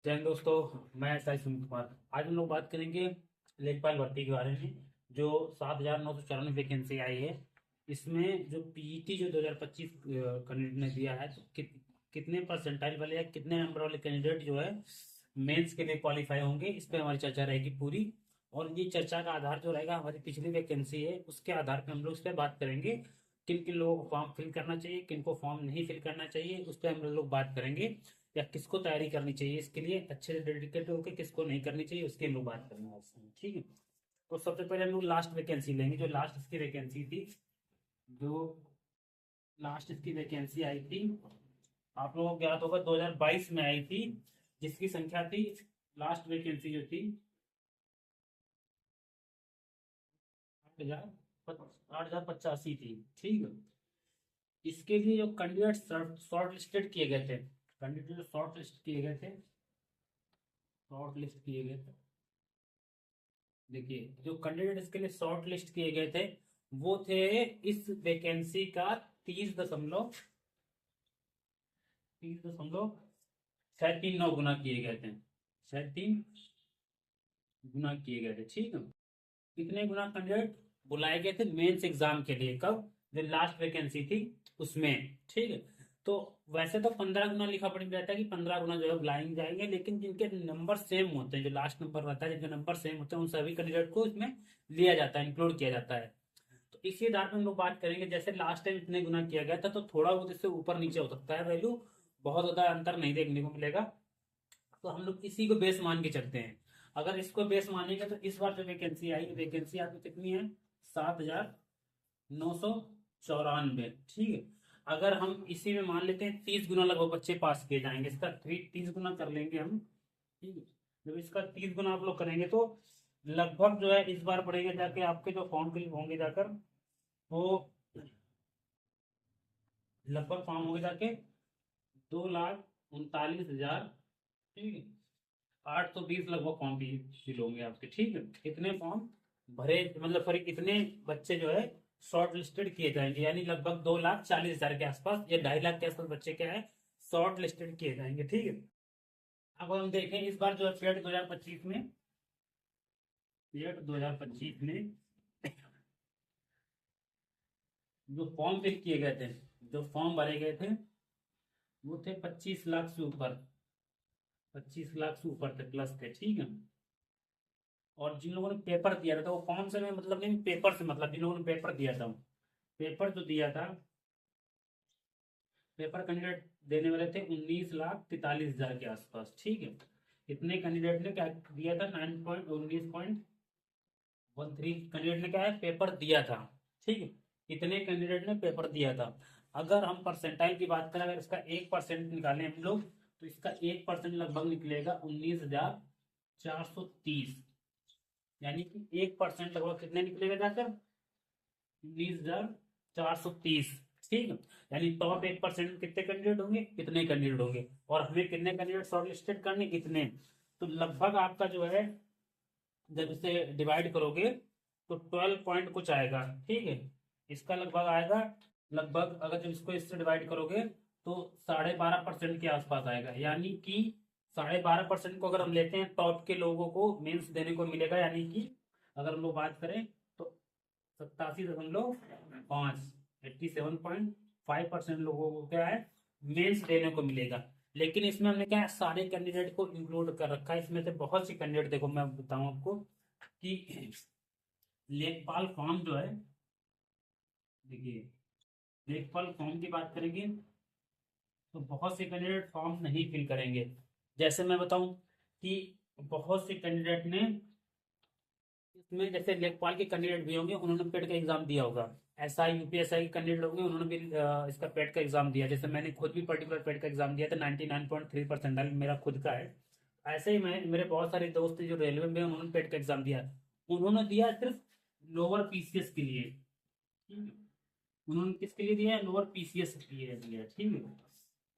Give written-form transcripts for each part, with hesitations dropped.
जय हिंद दोस्तों। मैं साई सुमित कुमार। आज हम लोग बात करेंगे लेखपाल भर्ती के बारे में। जो 7,994 वैकेंसी आई है, इसमें जो पीईटी जो 2025 कैंडिडेट ने दिया है, तो कितने परसेंटाइल वाले या कितने नंबर वाले कैंडिडेट जो है मेंस के लिए क्वालिफाई होंगे, इस पे हमारी चर्चा रहेगी पूरी। और ये चर्चा का आधार जो रहेगा, हमारी पिछली वैकेंसी है उसके आधार पर हम लोग इस पर बात करेंगे। किन किन लोगों को फॉर्म फिल करना चाहिए, किन को फॉर्म नहीं फिल करना चाहिए, उस पर हम लोग बात करेंगे। या किसको तैयारी करनी चाहिए इसके लिए अच्छे से डेडिकेटेड होकर, किसको नहीं करनी चाहिए उसकी हम लोग बात करेंगे आज से, ठीक है। तो सबसे पहले हम लोग लास्ट वैकेंसी लेंगे, जो लास्ट इसकी वैकेंसी थी। जो लास्ट इसकी वैकेंसी आई थी, आप लोगों को याद होगा 2022 में आई थी, जिसकी संख्या थी, लास्ट वैकेंसी जो थी 8,085 थी, ठीक है। इसके लिए जो कैंडिडेट शॉर्ट लिस्टेड किए गए थे, कैंडिडेट जो शॉर्ट लिस्ट किए गए थे, शॉर्ट लिस्ट किए गए थे, देखिए जो कैंडिडेट इसके लिए शॉर्ट लिस्ट किए गए थे, वो थे इस वैकेंसी का 30.639 किए गए थे। 37 गुना किए गए थे, ठीक है। कितने गुना कैंडिडेट बुलाए गए थे मेंस एग्जाम के लिए, कब? जो लास्ट वैकेंसी थी उसमें, ठीक है। तो वैसे तो 15 गुना लिखा पड़ जाता है कि 15 गुना जो है बुलाए जाएंगे, लेकिन जिनके नंबर सेम होते हैं, जो लास्ट नंबर रहता है, जिनके नंबर सेम होते हैं, उन सभी कैंडिडेट को इसमें लिया जाता है, इंक्लूड किया जाता है। तो इसी आधार पर हम लोग बात करेंगे, जैसे लास्ट टाइम इतने गुना किया गया था, तो थोड़ा बहुत इससे ऊपर नीचे हो सकता है वैल्यू, बहुत ज्यादा अंतर नहीं देखने को मिलेगा। तो हम लोग इसी को बेस मान के चलते हैं। अगर इसको बेस मानेंगे तो इस बार जो वैकेंसी आई, वैकेंसी आपकी कितनी है? 7,994, ठीक है। अगर हम इसी में मान लेते हैं 30 गुना लगभग बच्चे पास किए जाएंगे, इसका 30 गुना कर लेंगे हम, ठीक है। जब इसका 30 गुना आप लोग करेंगे तो लगभग जो है इस बार पड़ेंगे जाके आपके जो फॉर्म फिल होंगे जाकर, वो लगभग फॉर्म होंगे जाके 2,39,000, ठीक है। 820 लगभग फॉर्म फिल होंगे आपके, ठीक है। कितने फॉर्म भरे, मतलब सॉरी कितने बच्चे जो है शॉर्ट लिस्टेड किए जाएंगे, यानी लगभग 2,40,000 के आसपास या 2.5 लाख के आसपास बच्चे क्या है, शॉर्ट लिस्टेड किए जाएंगे, ठीक है। अब हम देखें इस बार जो है पेड 2025 में, पेड 2025 में जो फॉर्म फिल किए गए थे, जो फॉर्म भरे गए थे, वो थे 25 लाख से ऊपर, 25 लाख से ऊपर थे, प्लस थे, ठीक है। और जिन लोगों ने पेपर दिया था, तो वो फॉर्म से में मतलब नहीं, पेपर से मतलब, जिन लोगों ने पेपर दिया था, पेपर जो दिया था, पेपर कैंडिडेट देने वाले थे 19,43,000 के आसपास, ठीक है। इतने कैंडिडेट ने क्या दिया था? 19.13 कैंडिडेट ने क्या है, पेपर दिया था, ठीक है। इतने कैंडिडेट ने पेपर दिया था। अगर हम परसेंटाइल की बात करें, अगर इसका 1% निकालें हम लोग, तो इसका 1% लगभग निकलेगा 19,430, यानी कि 1% लगभग कितने निकलेगा जाकर? 19,430, ठीक है। यानी टॉप 1% कितने कैंडिडेट होंगे, कितने कैंडिडेट होंगे, और हमें कितने कैंडिडेट शॉर्ट लिस्टेड करने, कितने। तो लगभग आपका जो है, जब इसे डिवाइड करोगे तो 12 पॉइंट कुछ आएगा, ठीक है। इसका लगभग आएगा, लगभग अगर जब इसको इससे डिवाइड करोगे तो 12.5% के आसपास आएगा, यानी कि 12.5% को अगर हम लेते हैं, टॉप के लोगों को मेंस देने को मिलेगा, यानी कि अगर हम लोग बात करें तो 87.5, 87.5% लोगों को क्या है, मेंस देने को मिलेगा। लेकिन इसमें हमने क्या है, सारे कैंडिडेट को इंक्लूड कर रखा है। इसमें से बहुत सी कैंडिडेट, देखो मैं बताऊं आपको कि लेखपाल फॉर्म जो है, देखिए लेखपाल फॉर्म की बात करेंगे तो बहुत से कैंडिडेट फॉर्म नहीं फिल करेंगे। जैसे मैं बताऊं कि बहुत से कैंडिडेट ने इसमें, जैसे लेखपाल के कैंडिडेट भी होंगे, उन्होंने पेड का एग्जाम दिया होगा। एसआई यूपीएसआई के कैंडिडेट होंगे, उन्होंने भी इसका पेड का एग्जाम दिया। जैसे मैंने खुद भी पर्टिकुलर पेड का एग्जाम दिया था, 99.3 परसेंटाइल मेरा खुद का है। ऐसे ही मैं, मेरे बहुत सारे दोस्त जो रेलवे में, उन्होंने पेड का एग्जाम दिया। उन्होंने दिया सिर्फ लोअर पीसीएस के लिए, ठीक है। उन्होंने किसके लिए दिया है? लोअर पीसीएस के लिए दिया है, ठीक है।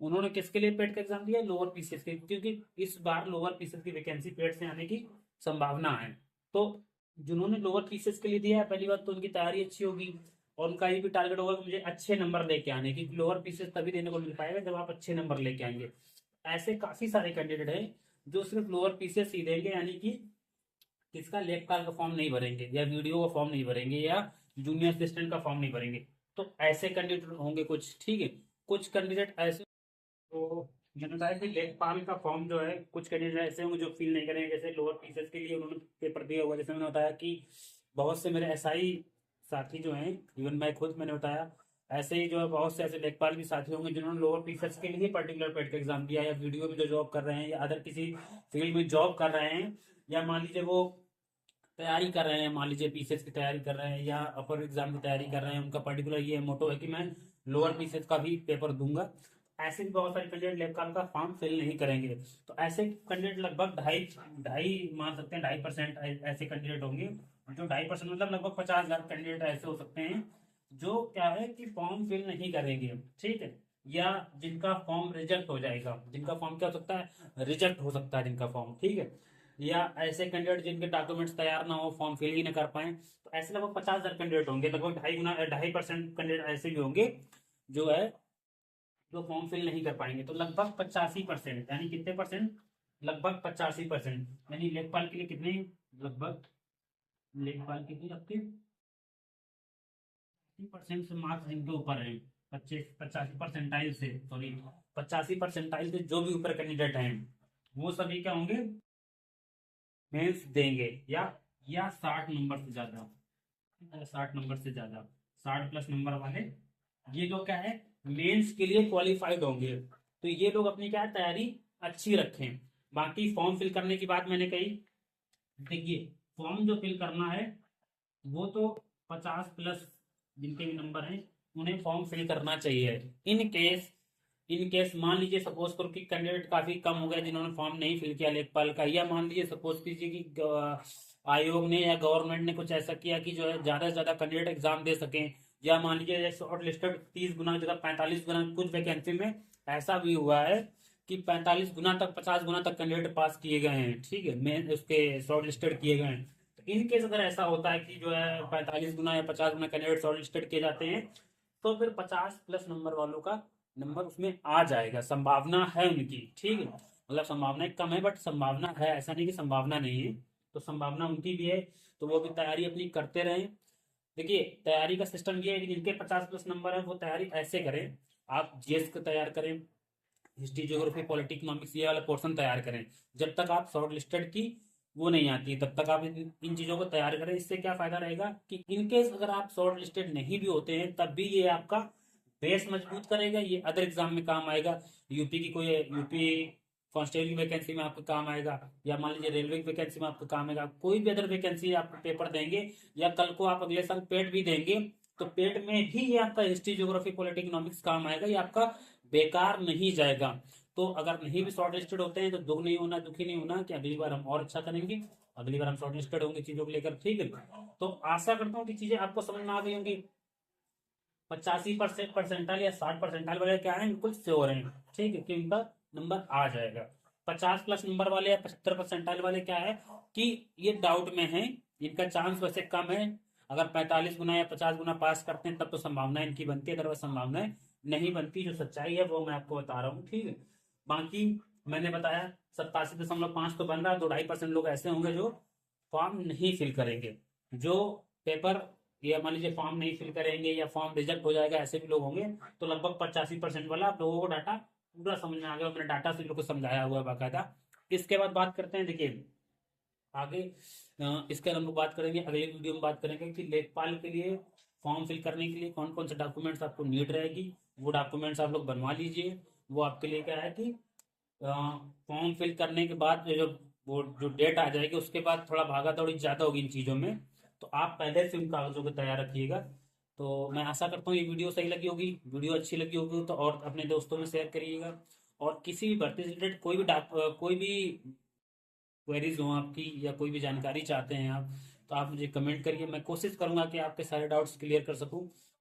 उन्होंने किसके लिए पेड का एग्जाम दिया? लोअर पीसीएस के, क्योंकि इस बार लोअर पीसीएस की वैकेंसी पेड से आने की संभावना है। तो जिन्होंने लोअर पीसीएस के लिए दिया है, पहली बात तो उनकी तैयारी अच्छी होगी, और उनका ये भी टारगेट होगा कि मुझे अच्छे नंबर लेके आने की। लोअर पीसीएस तभी देने को मिल पाएगा जब आप अच्छे नंबर लेके आएंगे। ऐसे काफी सारे कैंडिडेट हैं जो सिर्फ लोअर पीसीएस ही देंगे, यानी कि किसका लेखपाल का फॉर्म नहीं भरेंगे, या वीडियो का फॉर्म नहीं भरेंगे, या जूनियर असिस्टेंट का फॉर्म नहीं भरेंगे। तो ऐसे कैंडिडेट होंगे कुछ, ठीक है। कुछ कैंडिडेट ऐसे, तो मैंने बताया कि लेखपाल का फॉर्म जो है, कुछ कैंडिडेट ऐसे होंगे जो फिल नहीं करेंगे, जैसे लोअर पीसीएस के लिए उन्होंने पेपर दिया होगा। जैसे मैंने बताया कि बहुत से मेरे एसआई साथी जो हैं, इवन मैं खुद, मैंने बताया ऐसे ही जो है बहुत से ऐसे लेखपाल भी साथी होंगे जिन्होंने लोअर पीसीएस के लिए पर्टिकुलर पेड का एग्जाम दिया, या वीडियो में जो जॉब कर रहे हैं, या अदर किसी फील्ड में जॉब कर रहे हैं, या मान लीजिए वो तैयारी कर रहे हैं, मान लीजिए पीसीएस की तैयारी कर रहे हैं, या अपर एग्जाम की तैयारी कर रहे हैं। उनका पर्टिकुलर ये मोटो है कि मैं लोअर पीसीएस का भी पेपर दूंगा। ऐसे भी बहुत सारे कैंडिडेट लेखपाल का फॉर्म फिल नहीं करेंगे। तो ऐसे कैंडिडेट लगभग ढाई ढाई मान सकते हैं, 2.5% ऐसे कैंडिडेट होंगे। जो 2.5% मतलब लगभग 50,000 कैंडिडेट ऐसे हो सकते हैं जो क्या है कि फॉर्म फिल नहीं करेंगे, ठीक है। या जिनका फॉर्म रिजेक्ट हो जाएगा, जिनका फॉर्म क्या हो सकता है, रिजेक्ट हो सकता है जिनका फॉर्म, ठीक है। या ऐसे कैंडिडेट जिनके डॉक्यूमेंट्स तैयार ना हो, फॉर्म फिल ही ना कर पाए। तो ऐसे लगभग 50,000 कैंडिडेट होंगे, लगभग 2.5% कैंडिडेट ऐसे भी होंगे जो है जो फॉर्म फिल नहीं कर पाएंगे। तो लगभग 85%, यानी कितने परसेंट, लगभग 85%। यानी लेखपाल के लिए कितने, लगभग लेखपाल के लिए आपके 80% से मार्क्स जिनके ऊपर है, 85 परसेंटाइल से, सॉरी 85 परसेंटाइल से जो भी ऊपर कैंडिडेट हैं, वो सभी क्या होंगे, मेंस देंगे। या 60 नंबर से ज्यादा, 60 नंबर से ज्यादा, 60+ नंबर वाले ये लोग क्या है, मेंस के लिए क्वालिफाइड होंगे। तो ये लोग अपनी क्या है, तैयारी अच्छी रखें। बाकी फॉर्म फिल करने की बात मैंने कही, देखिए फॉर्म जो फिल करना है वो तो 50+ जिनके भी नंबर हैं उन्हें फॉर्म फिल करना चाहिए। इन केस मान लीजिए सपोज करो कि कैंडिडेट काफी कम हो गए जिन्होंने फॉर्म नहीं फिल किया लेखपाल का, या मान लीजिए सपोज कीजिए कि आयोग ने या गवर्नमेंट ने कुछ ऐसा किया कि जो है ज्यादा से ज्यादा कैंडिडेट एग्जाम दे सकें, या मान लीजिए शॉर्ट लिस्टेड 30 गुना की जगह 45 गुना, कुछ वैकेंसी में ऐसा भी हुआ है कि 45 गुना तक, 50 गुना तक कैंडिडेट पास किए गए हैं, ठीक है, मैं उसके शॉर्ट लिस्टेड किए गए हैं। तो इन केस अगर ऐसा होता है कि जो है 45 गुना या 50 गुना कैंडिडेट शॉर्ट लिस्टेड किए जाते हैं, तो फिर 50+ नंबर वालों का नंबर उसमें आ जाएगा, संभावना है उनकी, ठीक है। मतलब संभावना कम है बट संभावना है, ऐसा नहीं कि संभावना नहीं है। तो संभावना उनकी भी है, तो वो भी तैयारी अपनी करते रहें। देखिए तैयारी का सिस्टम ये है कि जिनके 50+ नंबर है वो तैयारी ऐसे करें, आप जीएस को तैयार करें, हिस्ट्री ज्योग्राफी पॉलिटी इकोनॉमिक्स ये वाला पोर्शन तैयार करें। जब तक आप शॉर्ट लिस्टेड की वो नहीं आती तब तक आप इन चीजों को तैयार करें। इससे क्या फायदा रहेगा कि इनकेस अगर आप शॉर्ट लिस्टेड नहीं भी होते हैं तब भी ये आपका बेस मजबूत करेगा, ये अदर एग्जाम में काम आएगा। यूपी की कोई यूपी कांस्टेबल की वैकेंसी में आपको काम आएगा, या मान लीजिए रेलवे की वैकेंसी में आपको काम आएगा, कोई भी अदर वैकेंसी आप पेपर देंगे, या कल को आप अगले साल पेट भी देंगे, तो पेट में भी ये आपका हिस्ट्री ज्योग्राफी पॉलिटिक्स इकोनॉमिक्स काम आएगा, ये आपका बेकार नहीं जाएगा। तो अगर नहीं भी शॉर्ट लिस्टेड होते हैं तो दुख नहीं होना, दुखी नहीं होना कि अगली बार हम और अच्छा करेंगे, अगली बार हम शॉर्ट लिस्टेड होंगे चीजों को लेकर, ठीक है। तो आशा करता हूँ कि चीजें आपको समझ में आ गई होंगी। 85% परसेंटाइल या 60 परसेंटाइल वाले क्या है, बिल्कुल श्योर हैं, ठीक है, कि उनका नंबर आ जाएगा। 50+ नंबर वाले या 75 परसेंटाइल वाले क्या है कि ये डाउट में है, इनका चांस वैसे कम है। अगर 45 गुना या 50 गुना पास करते हैं तब तो संभावना इनकी बनती है, अदरवाइज संभावना नहीं बनती। जो सच्चाई है वो मैं आपको बता रहा हूँ, ठीक है। बाकी मैंने बताया 87.5 तो बन रहा है, तो 2.5% लोग ऐसे होंगे जो फॉर्म नहीं फिल करेंगे, जो पेपर, या मान लीजिए फॉर्म नहीं फिल करेंगे या फॉर्म रिजेक्ट हो जाएगा, ऐसे भी लोग होंगे। तो लगभग 85% वाला आप लोगों को डाटा पूरा समझ में आ गया, मैंने डाटा से लोग को समझाया हुआ है बाकायदा। इसके बाद बात करते हैं, देखिए आगे इसके हम लोग बात करेंगे, अगले वीडियो में बात करेंगे कि लेखपाल के लिए फॉर्म फिल करने के लिए कौन कौन से डॉक्यूमेंट्स आपको नीड रहेगी। वो डॉक्यूमेंट्स आप लोग बनवा लीजिए। वो आपके लिए क्या है कि फॉर्म फिल करने के बाद जो वो जो डेट आ जाएगी उसके बाद थोड़ा भागा दौड़ी ज्यादा होगी इन चीजों में, तो आप पहले से उन कागजों को तैयार रखिएगा। तो मैं आशा करता हूँ ये वीडियो सही लगी होगी, वीडियो अच्छी लगी होगी तो और अपने दोस्तों में शेयर करिएगा। और किसी भी भर्ती से रिलेटेड कोई भी क्वेरीज हो आपकी, या कोई भी जानकारी चाहते हैं आप, तो आप मुझे कमेंट करिए, मैं कोशिश करूंगा कि आपके सारे डाउट्स क्लियर कर सकूं।